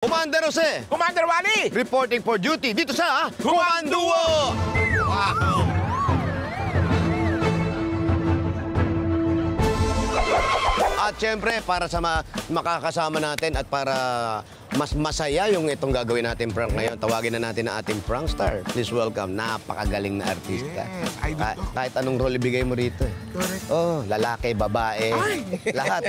Commander Jose! Commander Wally! Reporting for duty dito sa Kumanduo! Wow! At syempre, para sa makakasama natin at para mas masaya yung itong gagawin natin prank ngayon, tawagin na natin ang ating prankster. Please welcome, napakagaling na artista. Yes, I do. Kahit anong role ibigay mo rito. Correct. Oh, lalaki, babae. Lahat.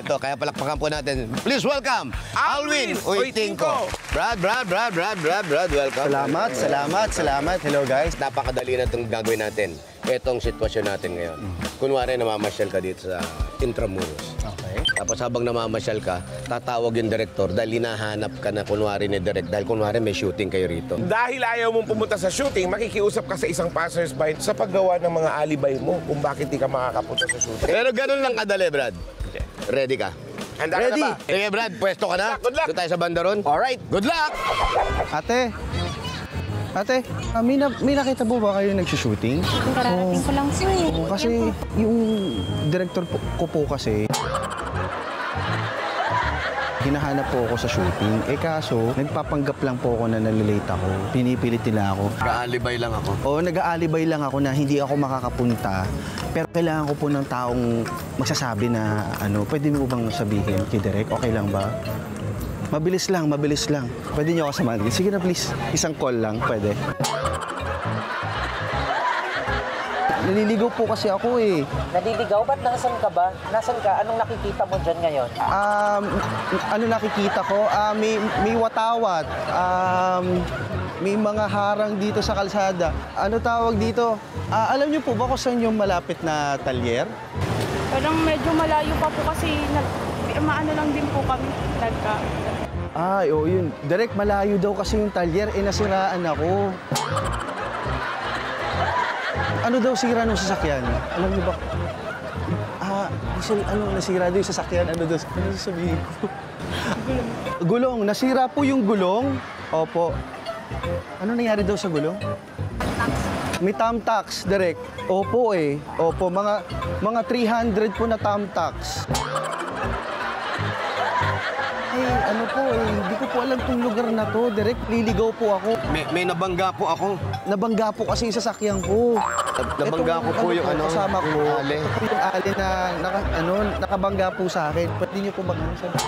Kaya palakpakan po natin. Please welcome, Alwin Uytingco. Brad, welcome. Salamat. Hello, guys. Napakadali na itong gagawin natin. Itong sitwasyon natin ngayon. Kunwari, namamasyal ka dito sa Intramuros. Okay. Tapos habang namamasyal ka, tatawag yung direktor dahil hinahanap ka na kunwari ni direct. Dahil kunwari may shooting kayo rito. Dahil ayaw mong pumunta sa shooting, makikiusap ka sa isang passersby sa paggawa ng mga alibay mo kung bakit di ka makakapunta sa shooting. Pero ganun lang kadali, Brad. Ready ka? Handa ka na Ready? ba? Sige, Brad, pwesto ka na. Good luck. Doon tayo sa bandaron. Alright. Good luck! Ate, may nakita po ba kayo nagsushooting? Kararating ko lang sir. Kasi yung director ko po kasi, hinahanap po ako sa shooting. Kaso, nagpapanggap lang po ako na nalilate ako. Pinipilit nila ako. Kaalibay lang ako. O nag-aalibay lang ako na hindi ako makakapunta. Pero kailangan ko po ng taong magsasabi na pwede mo bang sabihin kay Direk? Okay lang ba? Mabilis lang. Pwede niyo ako samahan. Sige na please, isang call lang, pwede. Naliligaw po kasi ako eh. Naliligaw? Ba't nasan ka ba? Nasan ka? Anong nakikita mo dyan ngayon? Ano nakikita ko? May watawat. May mga harang dito sa kalsada. Ano tawag dito? Alam niyo po ba kung saan yung malapit na talyer? Parang medyo malayo pa po kasi maano lang din po kami. Ay, yun. Direk, malayo daw kasi yung talyer. Nasiraan ako. Ano daw sira ng sasakyan? Alam niyo ba? Nasira daw yung sasakyan. Ano sasabihin ko? Gulong. Nasira po yung gulong. Opo. Ano nangyari daw sa gulong? May tamtax, Direk. Opo eh. Opo, mga 300 po na tamtax. Hindi ko po alam tong lugar na to. Direk, liligaw po ako. May nabangga po ako. Nabangga po kasi yung sasakyan ko. Nabangga ko po yung kasama ko. yung ali. Ito po yung ali na nakabangga po sa akin. Pwede niyo po sabi?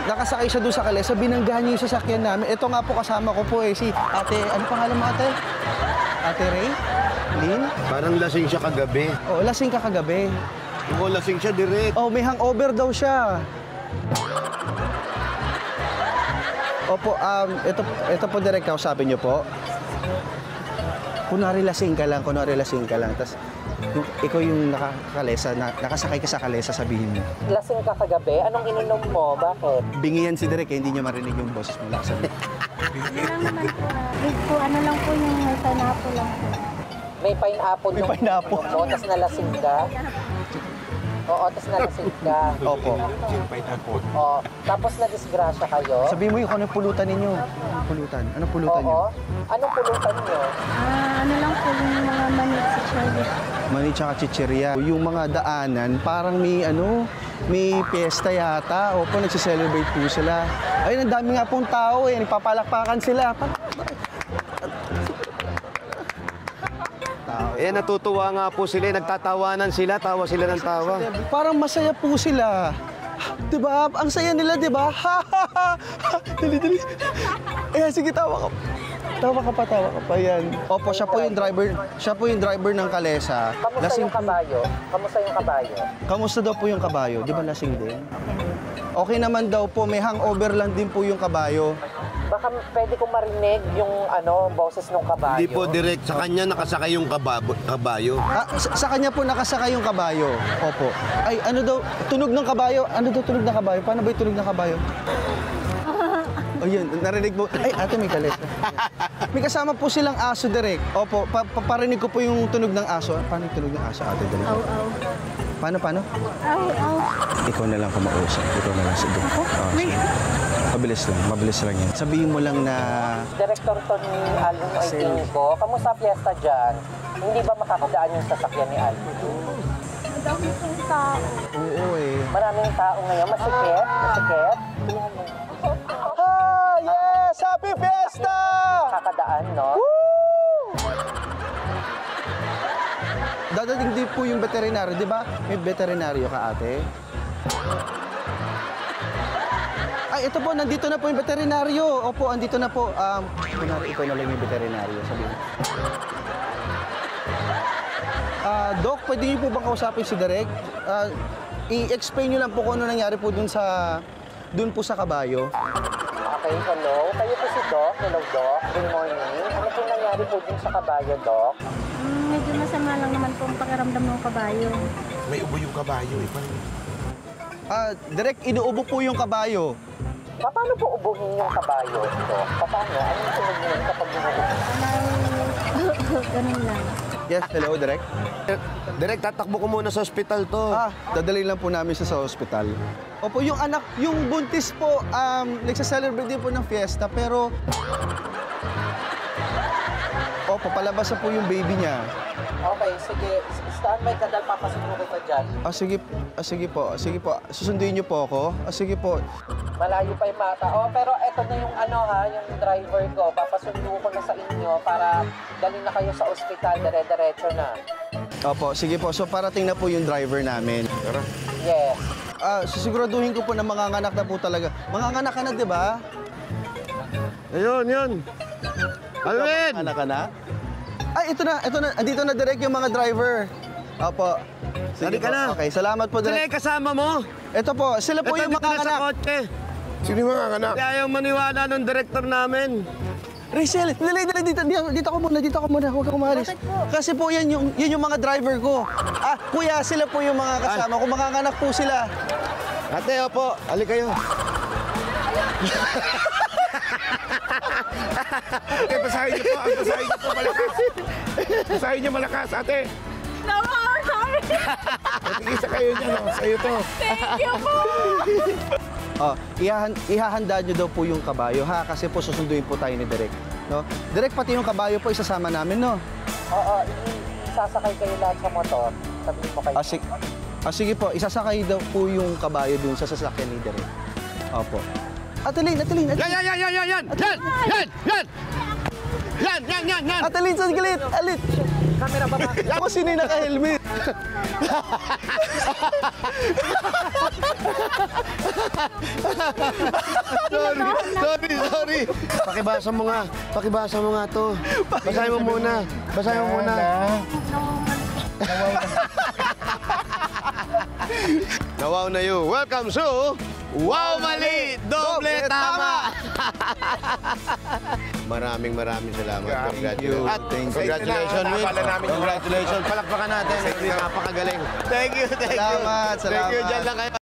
Nakasakay siya doon sa kalesa, binangga niya yung sasakyan namin. Ito nga po kasama ko po si ate, ano pangalan mo ate? Ate Ray? Lynn? Parang lasing siya kagabi. Oo, lasing ka kagabi. Oo, lasing siya direct. May hangover daw siya. Opo, ito po direct kausapin niyo po. Kunwari lasing ka lang. Tapos, ikaw yung nakasakay ka sa kalesa, sabihin mo. Lasing ka kagabi? Anong ininom mo? Bakit? Bingiyan si Direk, hindi niya marinig yung boses mo. Ano lang naman po. Ano lang po yung may pineapple lang po. May pineapple May yung pineapple. ininom mo, tapos nalasing ka? Oo, tapos nalasing ka. Opo. Oo, tapos na-disgrasya kayo? Sabihin mo yung anong pulutan ninyo. Pulutan. Anong pulutan niyo? Oo. Anong pulutan nyo? Ano lang po yung mga manit sa Charlie. Mani tsaka chichirya. Yung mga daanan, parang may piyesta yata. Opo, nagsiselebrate po sila. Ayun, ang dami nga pong tao nagpapalakpakan sila. Natutuwa nga po sila. Nagtatawanan sila. Tawa sila ng tawa. Parang masaya po sila. Diba? Ang saya nila, diba? Dali. Sige, tawa ka. Tawa ka pa, yan. Opo, siya po yung driver ng kalesa. Kamusta yung kabayo? Kamusta daw po yung kabayo? Di ba lasing din? Okay naman daw po, may hangover lang din po yung kabayo. Baka pwede kong marinig yung boses ng kabayo. Hindi po direct. Sa kanya nakasakay yung kabayo. Sa kanya po nakasakay yung kabayo. Opo. Ay, tunog ng kabayo. Ano daw tunog ng kabayo? Paano ba yung tunog ng kabayo? Yun, narinig mo. Ay, ate, may kalesa. May kasama po silang aso, Direk. Opo, parinig ko po yung tunog ng aso. Paano yung tunog ng aso, ate, Direk? Aw. Paano? Aw. Ikaw na lang kumausap. Ikaw na lang siguro. Mabilis lang yan. Sabihin mo lang na... Director Tony Alvin Uytingco, kamusta fiesta dyan? Hindi ba makakadaan yung sasakyan ni Alvin? Madami pong tao. Oo eh. Maraming tao ngayon. Masikip. Masikip. Tingnan mo. Ah, yes! Happy Fiesta! Kakadaan, no? Dadating din po yung veterinaryo, di ba? May veterinaryo ka, ate? Ay, ito po, nandito na po yung veterinaryo. Opo, andito na po. Kunwari, ikaw na lang yung veterinaryo, sabihin. Doc, pwede niyo po bang kausapin si Direk? I-explain niyo lang po kung ano nangyari po dun po sa kabayo. Okay, hello. Kayo po si Doc. Hello, Doc. Good morning. Ano po nangyari po dun sa kabayo, Doc? Medyo masama lang naman po ang pakiramdam ng kabayo. May ubo yung kabayo. Direk, inuubo po yung kabayo. Paano po ubuhin yung kabayo, Doc? Paano? Anong sunod mo kapag binubuhin? Ganun lang. Yes, hello, Direk. Direk, tatakbo ko muna sa ospital to. Dadalhin lang po namin siya sa ospital. Opo, yung anak, yung buntis po, nagsa-celebrate din po ng fiesta, pero... Opo, palabas na po yung baby niya. Okay, sige. Standby ka dahil papasukin kita dyan. Sige po. Susunduin niyo po ako. Sige po. Malayo pa yung mata. Pero eto na yung yung driver ko. Papasundo ko na sa inyo para dalhin na kayo sa ospital. Dire-diretso na. Opo, sige po. So, parating na po yung driver namin. Yes. Sisiguraduhin ko po na manganganak na po talaga. Manganganak ka na, di ba? Ayun. Alvin! Manganganak ka na? Ay, ito na. Andito na direct yung mga driver. Opo. Sige ka po. na. Okay, salamat po, Sila direct. yung kasama mo. Ito po, sila po yung Ito, dito na sa manganganak. kotse. Sino yung mga anak? Hindi ayaw maniwala ng director namin. Rachel, dito ako muna. Huwag ka umalis. Bakit po? Kasi po yan yung mga driver ko. Kuya, sila po yung mga kasama ko. Manganganak po sila. Ate, opo. Ali kayo. Okay, basahin niyo po. Ang basahin niyo po malakas. Basahin niyo malakas, ate. Naku, sorry! Isa kayo niyan. Sa'yo to. Thank you po! Ihahanda nyo daw po yung kabayo, ha? Kasi po susunduin po tayo ni Direk. No? Direk, pati yung kabayo po isasama namin, no? Oo, isasakay kayo lahat sa motor. Sabihin mo kayo. Sige po, isasakay daw po yung kabayo dun sa sasakyan ni Direk. Opo. Atelin! Yan! Atelin, sa gilid! Alit! Camera ba ba? Ako sino yung naka-helmet? Sorry. Pakibasa mo nga to. Basahin mo muna. Nawaw na you. Welcome to Wow Mali! Doble Tama! Maraming salamat. Thank you. At congratulations, Will. Nakakala namin yung Congratulations. Palakpakan natin. Napakagaling. Thank you. Salamat. Thank you. Diyan lang kayo.